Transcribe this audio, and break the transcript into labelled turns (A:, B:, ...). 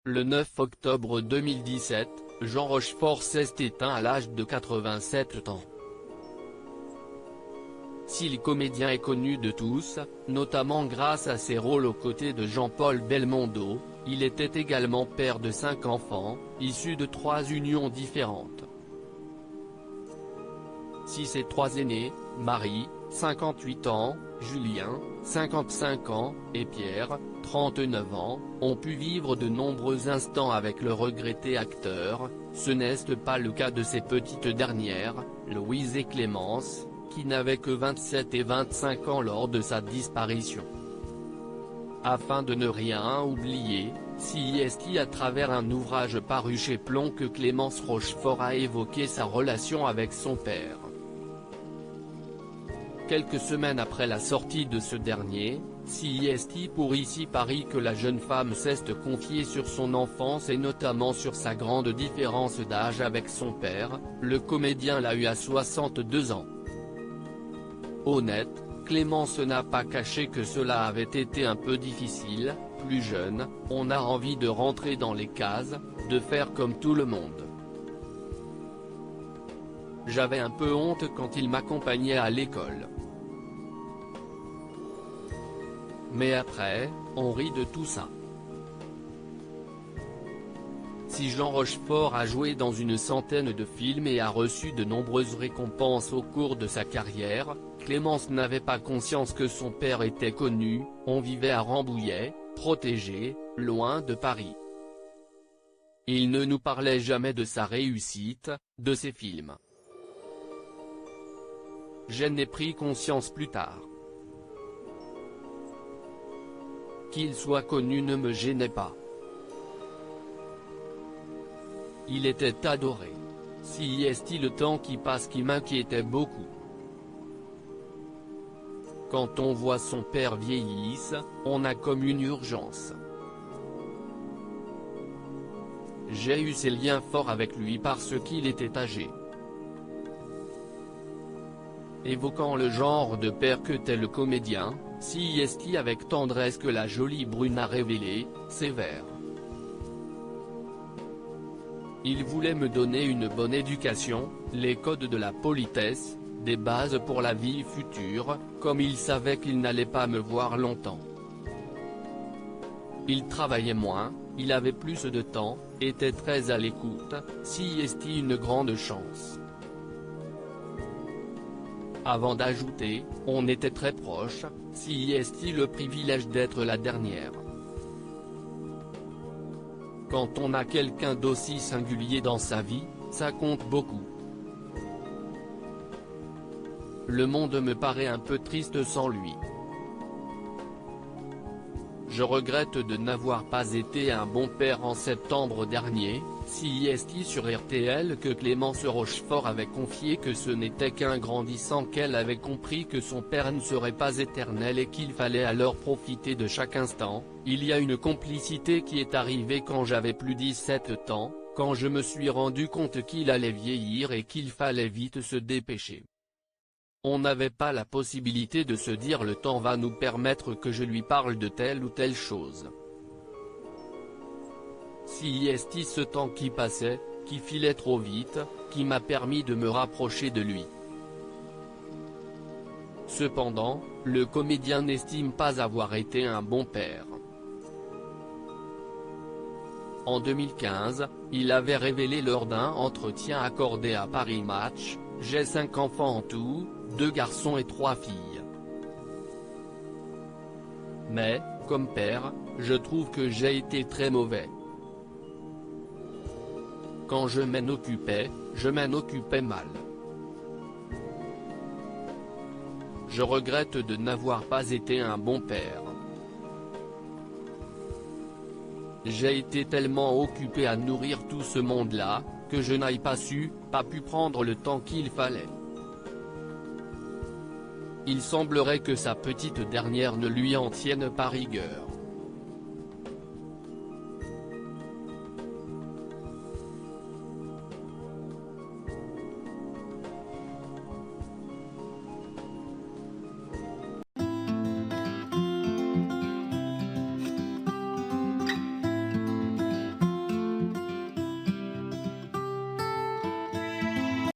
A: Le 9 octobre 2017, Jean Rochefort s'est éteint à l'âge de 87 ans. Si le comédien est connu de tous, notamment grâce à ses rôles aux côtés de Jean-Paul Belmondo, il était également père de 5 enfants, issus de 3 unions différentes. Si ses 3 aînés, Marie, 58 ans, Julien, 55 ans, et Pierre, 39 ans, ont pu vivre de nombreux instants avec le regretté acteur, ce n'est pas le cas de ces petites dernières, Louise et Clémence, qui n'avaient que 27 et 25 ans lors de sa disparition. Afin de ne rien oublier, CIST à travers un ouvrage paru chez Plomb que Clémence Rochefort a évoqué sa relation avec son père. Quelques semaines après la sortie de ce dernier, CIST pour ici parie que la jeune femme s'est confiée sur son enfance et notamment sur sa grande différence d'âge avec son père, le comédien l'a eu à 62 ans. Honnête, Clémence n'a pas caché que cela avait été un peu difficile, plus jeune, on a envie de rentrer dans les cases, de faire comme tout le monde. J'avais un peu honte quand il m'accompagnait à l'école. Mais après, on rit de tout ça. Si Jean Rochefort a joué dans une centaine de films et a reçu de nombreuses récompenses au cours de sa carrière, Clémence n'avait pas conscience que son père était connu, on vivait à Rambouillet, protégé, loin de Paris. Il ne nous parlait jamais de sa réussite, de ses films. J'en ai pris conscience plus tard. Qu'il soit connu ne me gênait pas. Il était adoré. CIST le temps qui passe qui m'inquiétait beaucoup. Quand on voit son père vieillir, on a comme une urgence. J'ai eu ces liens forts avec lui parce qu'il était âgé. Évoquant le genre de père que tel le comédien, CIST avec tendresse que la jolie brune a révélé, sévère. Il voulait me donner une bonne éducation, les codes de la politesse, des bases pour la vie future, comme il savait qu'il n'allait pas me voir longtemps. Il travaillait moins, il avait plus de temps, était très à l'écoute, CIST une grande chance. Avant d'ajouter, on était très proches, CIST le privilège d'être la dernière. Quand on a quelqu'un d'aussi singulier dans sa vie, ça compte beaucoup. Le monde me paraît un peu triste sans lui. Je regrette de n'avoir pas été un bon père en septembre dernier, CIST sur RTL que Clémence Rochefort avait confié que ce n'était qu'un grandissant qu'elle avait compris que son père ne serait pas éternel et qu'il fallait alors profiter de chaque instant. Il y a une complicité qui est arrivée quand j'avais plus 17 ans, quand je me suis rendu compte qu'il allait vieillir et qu'il fallait vite se dépêcher. On n'avait pas la possibilité de se dire le temps va nous permettre que je lui parle de telle ou telle chose. CIST ce temps qui passait, qui filait trop vite, qui m'a permis de me rapprocher de lui. Cependant, le comédien n'estime pas avoir été un bon père. En 2015, il avait révélé lors d'un entretien accordé à Paris Match, « J'ai 5 enfants en tout, 2 garçons et 3 filles. Mais, comme père, je trouve que j'ai été très mauvais. Quand je m'en occupais mal. Je regrette de n'avoir pas été un bon père. J'ai été tellement occupé à nourrir tout ce monde-là, que je n'ai pas pu prendre le temps qu'il fallait. Il semblerait que sa petite dernière ne lui en tienne pas rigueur.